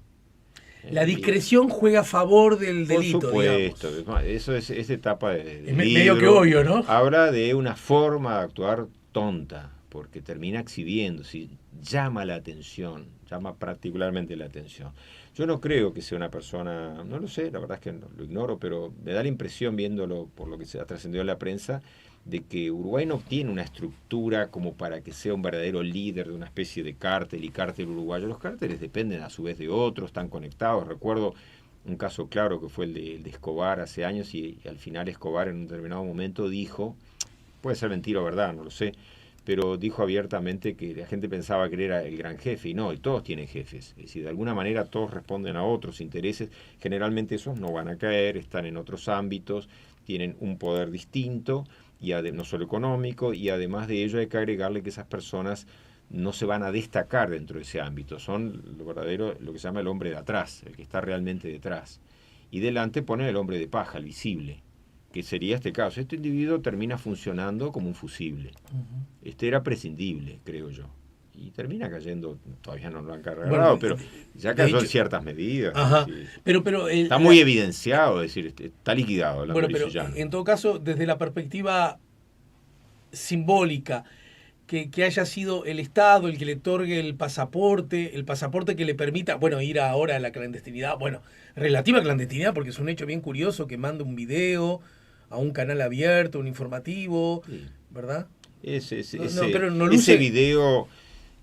La discreción juega a favor del Por delito, supuesto, digamos. eso es esa etapa de Es medio que obvio, ¿no? Habla de una forma de actuar tonta, porque termina exhibiendo, ¿sí? Llama la atención, llama particularmente la atención. Yo no creo que sea una persona, no lo sé, la verdad es que lo ignoro, pero me da la impresión, viéndolo por lo que se ha trascendido en la prensa, de que Uruguay no tiene una estructura como para que sea un verdadero líder de una especie de cártel y cártel uruguayo. Los cárteles dependen a su vez de otros, están conectados. Recuerdo un caso claro que fue el de Escobar hace años, y al final Escobar en un determinado momento dijo, puede ser mentira o verdad, no lo sé, pero dijo abiertamente que la gente pensaba que él era el gran jefe, y no, y todos tienen jefes. Es decir, de alguna manera todos responden a otros intereses, generalmente esos no van a caer, están en otros ámbitos, tienen un poder distinto, y no solo económico, y además de ello hay que agregarle que esas personas no se van a destacar dentro de ese ámbito, son lo que se llama el hombre de atrás, el que está realmente detrás. Y delante ponen el hombre de paja, el visible. que sería este caso. Este individuo termina funcionando como un fusible. Este era prescindible, creo yo. Y termina cayendo, todavía no lo han cargado, pero ya cayó en ciertas medidas. Ajá. Sí. Pero está muy evidenciado, es decir, está liquidado. Bueno, pero en todo caso, desde la perspectiva simbólica, que haya sido el Estado el que le otorgue el pasaporte que le permita, bueno, ir ahora a la clandestinidad, bueno, relativa clandestinidad, porque es un hecho bien curioso que manda un video a un canal abierto, un informativo, sí. ¿Verdad? Ese video,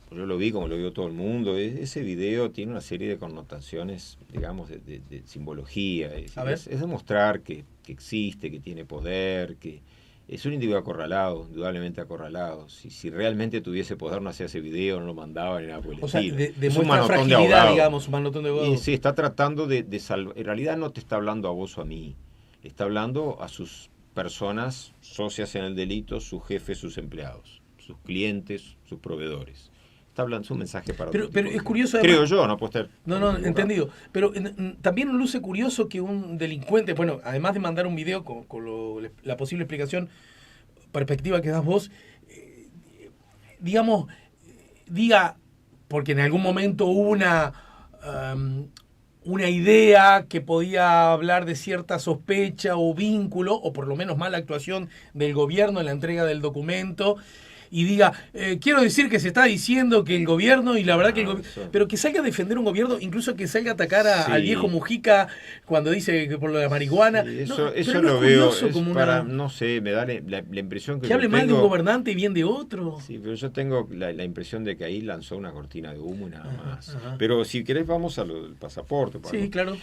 yo lo vi como lo vio todo el mundo, ese video tiene una serie de connotaciones, digamos, de simbología, es demostrar que existe, que tiene poder, que es un individuo acorralado, indudablemente acorralado. Si realmente tuviese poder, no hacía ese video, no lo mandaba ni nada por el estilo. Es un manotón de abogado. Digamos, un manotón de abogado. Sí, está tratando de salvar. En realidad no te está hablando a vos o a mí. Le está hablando a sus personas socias en el delito, sus jefes, sus empleados, sus clientes, sus proveedores. Está hablando, es un mensaje para pero es curioso. Además, creo yo, no puedo estar. No, entendido. Pero también luce curioso que un delincuente, bueno, además de mandar un video con la posible explicación, perspectiva que das vos, digamos, diga, porque en algún momento hubo una idea que podía hablar de cierta sospecha o vínculo, o por lo menos mala actuación del gobierno en la entrega del documento, y diga, quiero decir que se está diciendo que el gobierno, y la verdad que pero que salga a defender un gobierno, incluso que salga a atacar al viejo Mujica cuando dice que por lo de la marihuana. Sí, eso lo veo, no sé, me da la impresión que hable mal de un gobernante y bien de otro. Sí, pero yo tengo la impresión de que ahí lanzó una cortina de humo y nada más. Pero si querés vamos a lo del pasaporte. Sí, claro.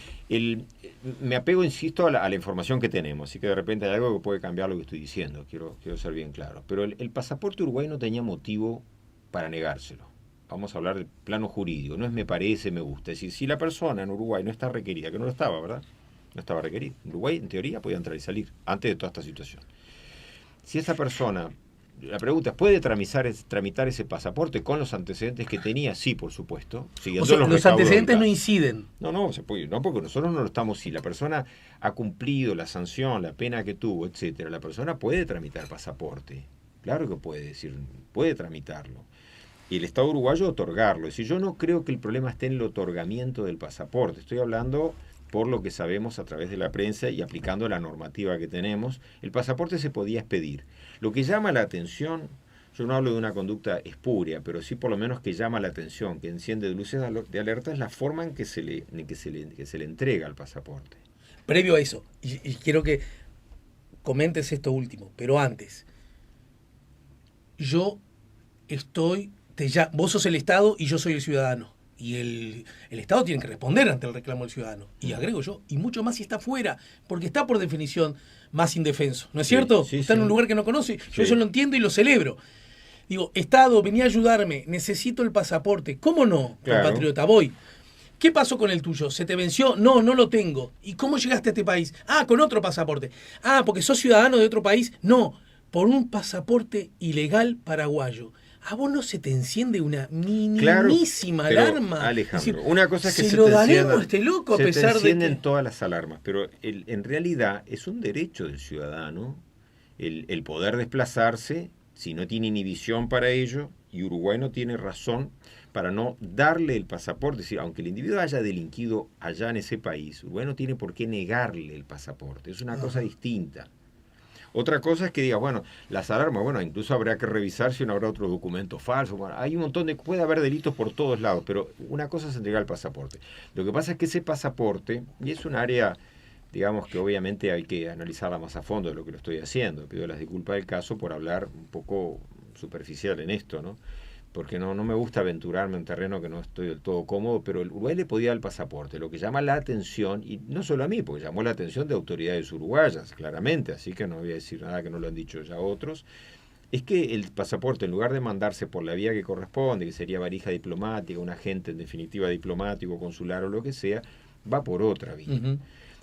Me apego, insisto, a la información que tenemos, así que de repente hay algo que puede cambiar lo que estoy diciendo, quiero ser bien claro. Pero el pasaporte uruguayo no tenía motivo para negárselo. Vamos a hablar del plano jurídico, no es me parece, me gusta. Es decir, si la persona en Uruguay no está requerida, que no lo estaba, ¿verdad? No estaba requerida. En Uruguay, en teoría, podía entrar y salir, antes de toda esta situación. Si esa persona, la pregunta es, ¿puede tramitar ese pasaporte con los antecedentes que tenía? Sí, por supuesto. O sea, los antecedentes no inciden. No, se puede, no, porque nosotros no lo estamos. Si la persona ha cumplido la sanción, la pena que tuvo, etcétera, la persona puede tramitar pasaporte. Claro que puede tramitarlo. Y el Estado uruguayo otorgarlo. Es decir, yo no creo que el problema esté en el otorgamiento del pasaporte. Estoy hablando por lo que sabemos a través de la prensa y aplicando la normativa que tenemos. El pasaporte se podía expedir. Lo que llama la atención, yo no hablo de una conducta espuria, pero sí por lo menos que llama la atención, que enciende luces de alerta, es la forma en que se le entrega el pasaporte. Previo a eso, y quiero que comentes esto último, pero antes... vos sos el Estado y yo soy el ciudadano. Y el Estado tiene que responder ante el reclamo del ciudadano. Y agrego yo, y mucho más si está fuera, porque está por definición más indefenso. ¿No es cierto? Sí, está en un lugar que no conoce. Yo eso lo entiendo y lo celebro. Digo, Estado, vení a ayudarme, necesito el pasaporte. ¿Cómo no, compatriota? Voy. ¿Qué pasó con el tuyo? ¿Se te venció? No lo tengo. ¿Y cómo llegaste a este país? con otro pasaporte. Porque sos ciudadano de otro país. No, por un pasaporte ilegal paraguayo. ¿A vos no se te enciende una minimísima alarma? Alejandro, decir, una cosa es que se lo daremos a este loco a pesar de que... Se encienden todas las alarmas, pero en realidad es un derecho del ciudadano el poder desplazarse si no tiene inhibición para ello, y Uruguay no tiene razón para no darle el pasaporte. Es decir, aunque el individuo haya delinquido allá en ese país, Uruguay no tiene por qué negarle el pasaporte. Es una cosa distinta. Otra cosa es que diga, las alarmas, incluso habrá que revisar si no habrá otro documento falso. Hay un montón puede haber delitos por todos lados, pero una cosa es entregar el pasaporte. Lo que pasa es que ese pasaporte, y es un área, digamos que obviamente hay que analizarla más a fondo de lo que lo estoy haciendo. Pido las disculpas del caso por hablar un poco superficial en esto, ¿no? Porque no me gusta aventurarme en terreno que no estoy del todo cómodo, pero el Uruguay le podía dar el pasaporte. Lo que llama la atención, y no solo a mí, porque llamó la atención de autoridades uruguayas, claramente, así que no voy a decir nada que no lo han dicho ya otros, es que el pasaporte, en lugar de mandarse por la vía que corresponde, que sería valija diplomática, un agente en definitiva diplomático, consular o lo que sea, va por otra vía.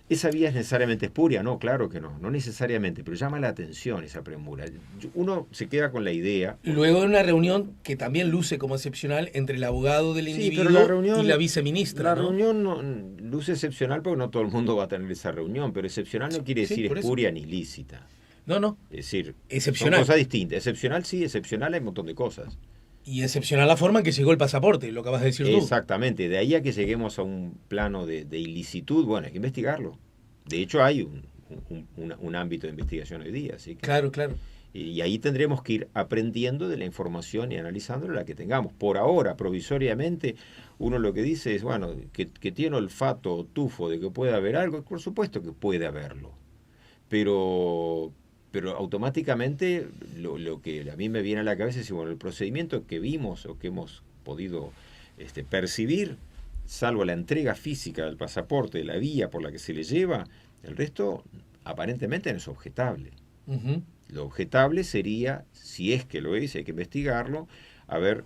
¿Esa vía es necesariamente espuria? No, claro que no necesariamente, pero llama la atención esa premura. Uno se queda con la idea. Luego de una reunión que también luce como excepcional entre el abogado del individuo y la viceministra. La reunión no, luce excepcional porque no todo el mundo va a tener esa reunión, pero excepcional no quiere decir espuria ni ilícita. No. Es decir, excepcional. Son cosas distintas. Excepcional sí, excepcional hay un montón de cosas. Y excepcional la forma en que llegó el pasaporte, lo acabas de decir tú. Exactamente, de ahí a que lleguemos a un plano de ilicitud, bueno, hay que investigarlo. De hecho hay un ámbito de investigación hoy día. ¿Sí? Claro. Y ahí tendremos que ir aprendiendo de la información y analizando la que tengamos. Por ahora, provisoriamente, uno lo que dice es, bueno, que tiene olfato o tufo de que puede haber algo, por supuesto que puede haberlo. Pero automáticamente lo que a mí me viene a la cabeza es, bueno, el procedimiento que vimos o que hemos podido percibir, salvo la entrega física del pasaporte, la vía por la que se le lleva, el resto aparentemente no es objetable. Uh-huh. Lo objetable sería, si es que lo es, hay que investigarlo, haber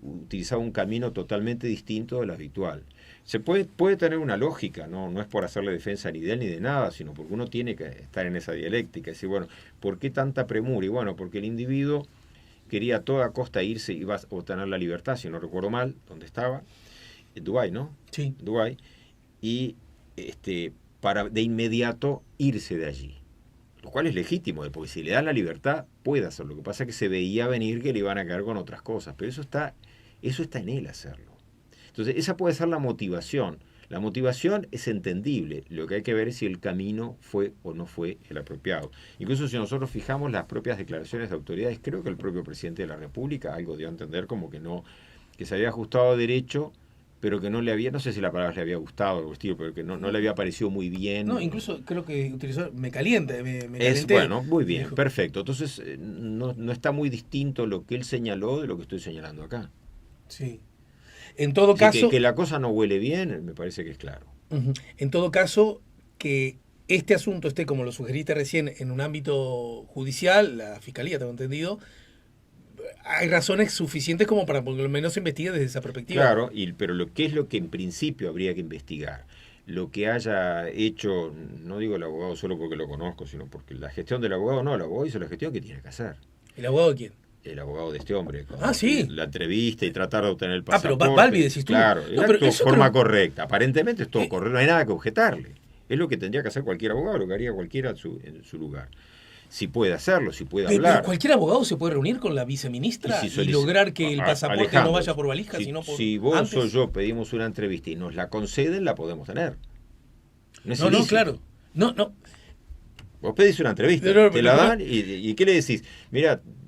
utilizado un camino totalmente distinto del habitual. Se puede tener una lógica, no es por hacerle defensa ni de él ni de nada, sino porque uno tiene que estar en esa dialéctica, decir, bueno, ¿por qué tanta premura? Y bueno, porque el individuo quería a toda costa irse y iba a obtener la libertad, si no recuerdo mal, ¿dónde estaba? En Dubái, ¿no? Sí. Dubái, y para de inmediato irse de allí. Lo cual es legítimo, porque si le dan la libertad, puede hacerlo. Lo que pasa es que se veía venir que le iban a caer con otras cosas, pero eso está en él hacerlo. Entonces, esa puede ser la motivación. La motivación es entendible. Lo que hay que ver es si el camino fue o no fue el apropiado. Incluso si nosotros fijamos las propias declaraciones de autoridades, creo que el propio presidente de la República algo dio a entender como que se había ajustado a derecho, pero que no le había, no sé si la palabra le había gustado o algo estilo, pero que no le había parecido muy bien. No, incluso creo que utilizó me calienta, me calenté. Bueno, muy bien, perfecto. Entonces, no está muy distinto lo que él señaló de lo que estoy señalando acá. Sí. En todo caso... Que la cosa no huele bien, me parece que es claro. Uh-huh. En todo caso, que este asunto esté, como lo sugeriste recién, en un ámbito judicial, la Fiscalía, tengo entendido, hay razones suficientes como para por lo menos se investigue desde esa perspectiva. Claro, pero ¿qué es lo que en principio habría que investigar? Lo que haya hecho, no digo el abogado solo porque lo conozco, sino porque la gestión del abogado, no, el abogado hizo la gestión que tiene que hacer. ¿El abogado de quién? El abogado de este hombre. Sí. La entrevista y tratar de obtener el pasaporte. Pero Balbi decís tú. Claro, de forma correcta. Aparentemente es todo correcto, no hay nada que objetarle. Es lo que tendría que hacer cualquier abogado, lo que haría cualquiera en su lugar. Si puede hacerlo, si puede hablar. Pero cualquier abogado se puede reunir con la viceministra y lograr que el pasaporte Alejandro, no vaya por valija, sino por... Si vos antes. o yo pedimos una entrevista y nos la conceden, la podemos tener. No, claro. No. Vos pedís una entrevista, te la dan y ¿qué le decís?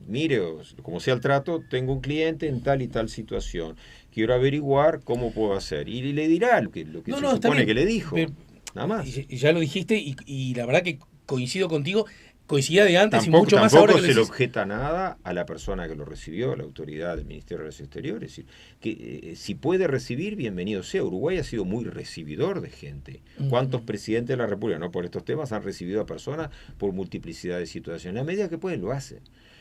Mire, como sea el trato, tengo un cliente en tal y tal situación. Quiero averiguar cómo puedo hacer. Y le dirá lo que se supone que le dijo. Pero, nada más. Y ya lo dijiste y la verdad que coincido contigo. Coincidía de antes y mucho más ahora que tampoco se le objeta nada a la persona que lo recibió, la autoridad del Ministerio de Relaciones Exteriores. Es decir, que si puede recibir, bienvenido sea. Uruguay ha sido muy recibidor de gente. ¿Cuántos presidentes de la República, no por estos temas, han recibido a personas por multiplicidad de situaciones? A medida que pueden, lo hacen.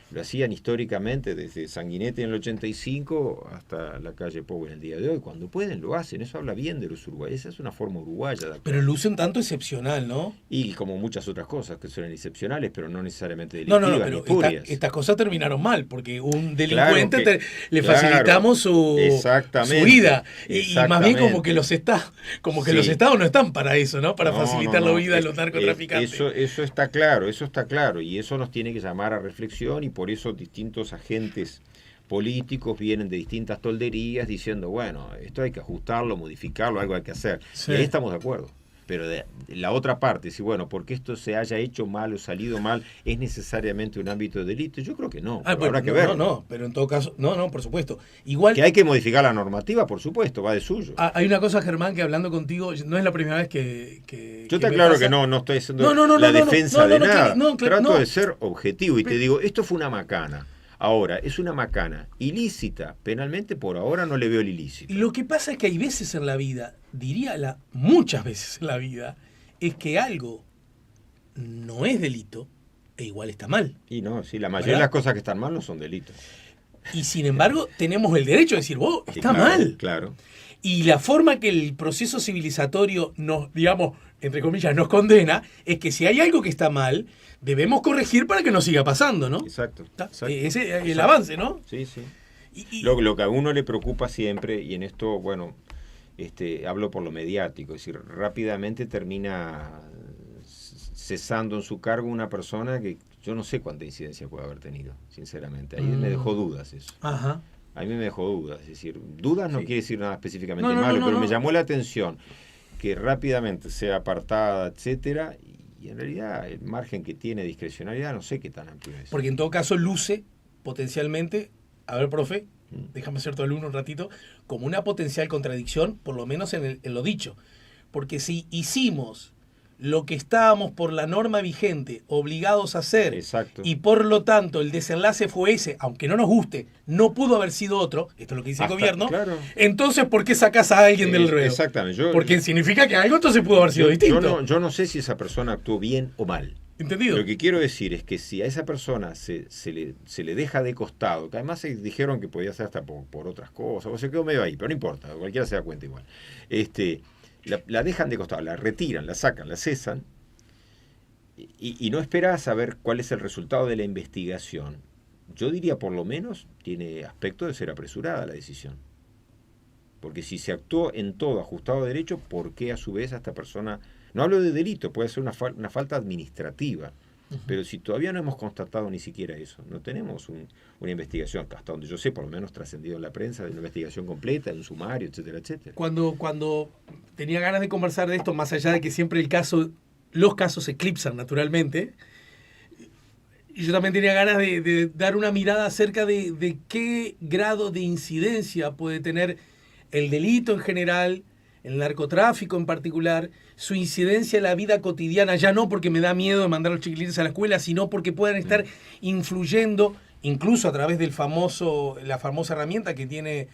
Lo hacían históricamente desde Sanguinetti en el 85 hasta la calle Pou en el día de hoy. Cuando pueden, lo hacen. Eso habla bien de los uruguayos. Esa es una forma uruguaya de actuar. Pero luce un tanto excepcional, ¿no? Y como muchas otras cosas que son excepcionales, pero no necesariamente delictivas pero ni espurias. Estas cosas terminaron mal, porque un delincuente le facilitamos su vida. Y más bien como que los estados no están para eso, ¿no? Para facilitar la vida de los narcotraficantes. Eso está claro, y eso nos tiene que llamar a reflexión, y por eso distintos agentes políticos vienen de distintas tolderías diciendo, bueno, esto hay que ajustarlo, modificarlo, algo hay que hacer. Sí. Y ahí estamos de acuerdo. Pero de la otra parte, si bueno, porque esto se haya hecho mal o salido mal, ¿es necesariamente un ámbito de delito? Yo creo que no. Habrá que verlo. No, pero en todo caso, no, por supuesto. Igual que hay que modificar la normativa, por supuesto, va de suyo. Hay una cosa, Germán, que hablando contigo, no es la primera vez que yo te aclaro que no estoy haciendo la defensa de nada. Trato de ser objetivo y te digo, esto fue una macana. Ahora, es una macana ilícita, penalmente por ahora no le veo el ilícito. Lo que pasa es que hay veces en la vida, muchas veces en la vida, es que algo no es delito e igual está mal. Y no, sí, la mayoría de las cosas que están mal no son delitos. Y sin embargo, tenemos el derecho de decir, está mal. Claro. Y la forma que el proceso civilizatorio nos entre comillas, nos condena, es que si hay algo que está mal, debemos corregir para que no siga pasando, ¿no? Exacto. Ese es el avance, ¿no? Sí, sí. Y Lo que a uno le preocupa siempre, y en esto, bueno, hablo por lo mediático, es decir, rápidamente termina cesando en su cargo una persona que yo no sé cuánta incidencia puede haber tenido, sinceramente. Ahí me dejó dudas eso. Ajá. A mí me dejó dudas, es decir, dudas no quiere decir nada específicamente No, malo, pero me no. llamó la atención que rápidamente sea apartada, etcétera, y en realidad el margen que tiene de discrecionalidad no sé qué tan amplio es. Porque en todo caso luce potencialmente, a ver, profe, déjame ser tu alumno un ratito, como una potencial contradicción, por lo menos en lo dicho. Porque si hicimos lo que estábamos por la norma vigente obligados a hacer, Exacto. y por lo tanto el desenlace fue ese, aunque no nos guste, no pudo haber sido otro, esto es lo que dice el gobierno, claro. Entonces ¿por qué sacas a alguien del reo? Exactamente. Porque significa que algo entonces pudo haber sido distinto. Yo no sé si esa persona actuó bien o mal. ¿Entendido? Lo que quiero decir es que si a esa persona se le deja de costado, que además se dijeron que podía ser hasta por otras cosas, o se quedó medio ahí, pero no importa, cualquiera se da cuenta igual. La dejan de costado, la retiran, la sacan, la cesan, y no esperas a saber cuál es el resultado de la investigación. Yo diría, por lo menos, tiene aspecto de ser apresurada la decisión. Porque si se actuó en todo ajustado a derecho, ¿por qué a su vez a esta persona... No hablo de delito, puede ser una falta administrativa, pero si todavía no hemos constatado ni siquiera eso, no tenemos una investigación, hasta donde yo sé, por lo menos trascendido en la prensa, de una investigación completa, de un sumario, etcétera, etcétera. Cuando tenía ganas de conversar de esto, más allá de que siempre los casos eclipsan naturalmente, y yo también tenía ganas de dar una mirada acerca de qué grado de incidencia puede tener el delito en general, el narcotráfico en particular, su incidencia en la vida cotidiana, ya no porque me da miedo de mandar a los chiquilines a la escuela, sino porque puedan estar influyendo, incluso a través la famosa herramienta que tiene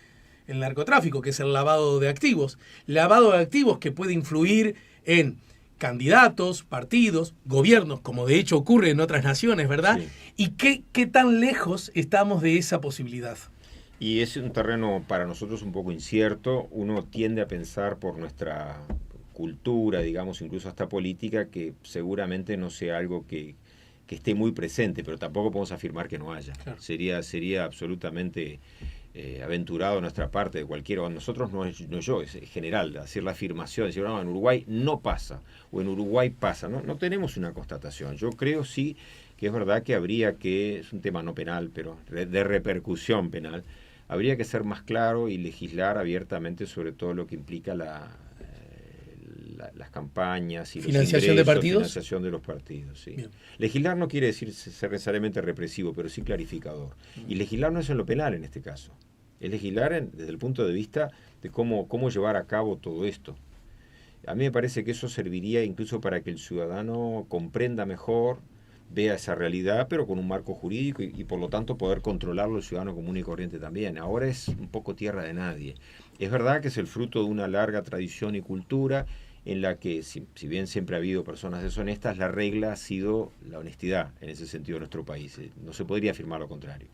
el narcotráfico, que es el lavado de activos. Lavado de activos que puede influir en candidatos, partidos, gobiernos, como de hecho ocurre en otras naciones, ¿verdad? Sí. ¿Y qué tan lejos estamos de esa posibilidad? Y es un terreno para nosotros un poco incierto. Uno tiende a pensar por nuestra cultura, digamos, incluso hasta política, que seguramente no sea algo que esté muy presente, pero tampoco podemos afirmar que no haya. Claro. Sería absolutamente aventurado de nuestra parte, de cualquiera. Nosotros no es yo, es general, hacer la afirmación, decir, no, en Uruguay no pasa, o en Uruguay pasa. No tenemos una constatación. Yo creo sí que es verdad que habría que, es un tema no penal, pero de repercusión penal, habría que ser más claro y legislar abiertamente sobre todo lo que implica las campañas y ¿Financiación de partidos? Financiación de los partidos, sí. Legislar no quiere decir ser necesariamente represivo, pero sí clarificador. Y legislar no es en lo penal en este caso. Es legislar desde el punto de vista de cómo llevar a cabo todo esto. A mí me parece que eso serviría incluso para que el ciudadano comprenda mejor, vea esa realidad, pero con un marco jurídico y por lo tanto poder controlarlo el ciudadano común y corriente también. Ahora es un poco tierra de nadie. Es verdad que es el fruto de una larga tradición y cultura en la que, si bien siempre ha habido personas deshonestas, la regla ha sido la honestidad en ese sentido en nuestro país. No se podría afirmar lo contrario.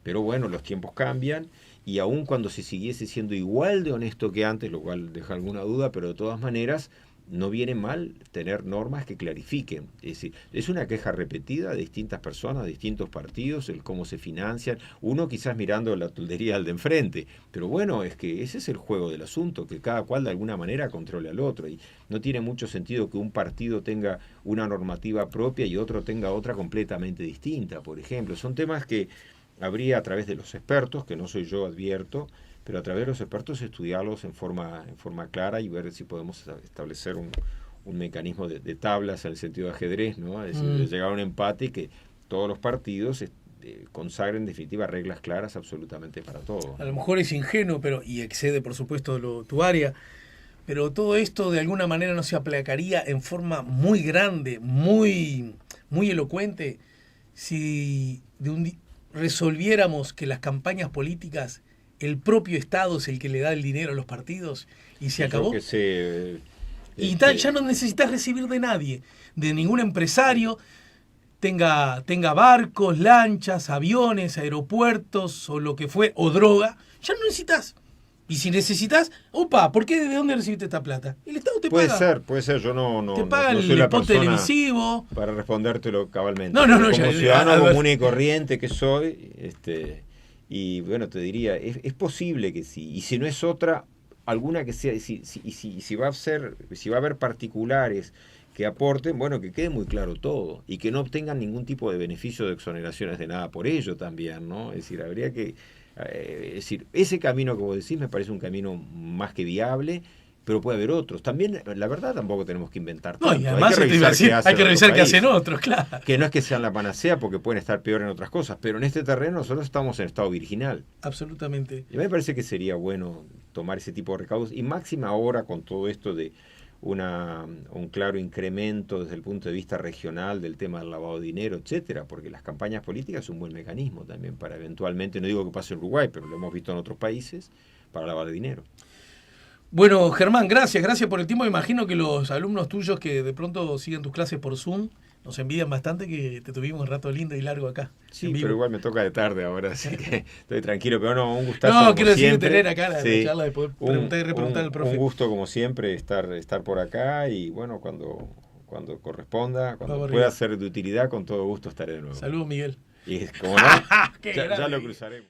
Pero bueno, los tiempos cambian y aun cuando se siguiese siendo igual de honesto que antes, lo cual deja alguna duda, pero de todas maneras no viene mal tener normas que clarifiquen. Es decir, es una queja repetida de distintas personas, de distintos partidos, el cómo se financian, uno quizás mirando la toldería al de enfrente, pero bueno, es que ese es el juego del asunto, que cada cual de alguna manera controle al otro, y no tiene mucho sentido que un partido tenga una normativa propia y otro tenga otra completamente distinta, por ejemplo. Son temas que habría a través de los expertos, que no soy yo, advierto, pero a través de los expertos estudiarlos en forma clara y ver si podemos establecer un mecanismo de tablas en el sentido de ajedrez, ¿no? Es decir, de llegar a un empate y que todos los partidos consagren en definitiva reglas claras absolutamente para todos. A lo mejor es ingenuo, y excede por supuesto tu área, pero todo esto de alguna manera no se aplacaría en forma muy grande, muy, muy elocuente, si resolviéramos que las campañas políticas, el propio Estado es el que le da el dinero a los partidos y se acabó. Y ya no necesitas recibir de nadie, de ningún empresario, tenga barcos, lanchas, aviones, aeropuertos o lo que fue, o droga, ya no necesitas. Y si necesitas, opa, ¿por qué? ¿De dónde recibiste esta plata? El Estado te Puede paga. puede ser, yo no Te paga no soy el la spot persona televisivo. para respondértelo cabalmente. No, Como ya, ciudadano común y corriente que soy, y bueno, te diría, es posible que sí, y si no es otra, alguna que sea, si va a haber particulares que aporten, bueno, que quede muy claro todo, y que no obtengan ningún tipo de beneficio de exoneraciones de nada por ello también, ¿no? Es decir, habría que, es decir, ese camino que vos decís me parece un camino más que viable, pero puede haber otros. También, la verdad, tampoco tenemos que inventar tanto. No, y además hay que revisar hay que revisar qué hacen otros otros, claro. países. Que no es que sean la panacea porque pueden estar peor en otras cosas, pero en este terreno nosotros estamos en estado virginal. Absolutamente. Y a mí me parece que sería bueno tomar ese tipo de recaudos, y máxima ahora con todo esto de un claro incremento desde el punto de vista regional del tema del lavado de dinero, etcétera, porque las campañas políticas son un buen mecanismo también para eventualmente, no digo que pase en Uruguay, pero lo hemos visto en otros países, para lavar de dinero. Bueno, Germán, gracias por el tiempo. Imagino que los alumnos tuyos que de pronto siguen tus clases por Zoom nos envidian bastante que te tuvimos un rato lindo y largo acá. Sí, pero igual me toca de tarde ahora, así que estoy tranquilo, pero no, un gustazo. No, como quiero decir siempre. tener acá la charla de poder preguntar y repreguntar al profe. Un gusto como siempre estar por acá, y bueno, cuando corresponda, cuando pueda ser de utilidad, con todo gusto estaré de nuevo. Saludos, Miguel. Y como no, ya lo cruzaremos.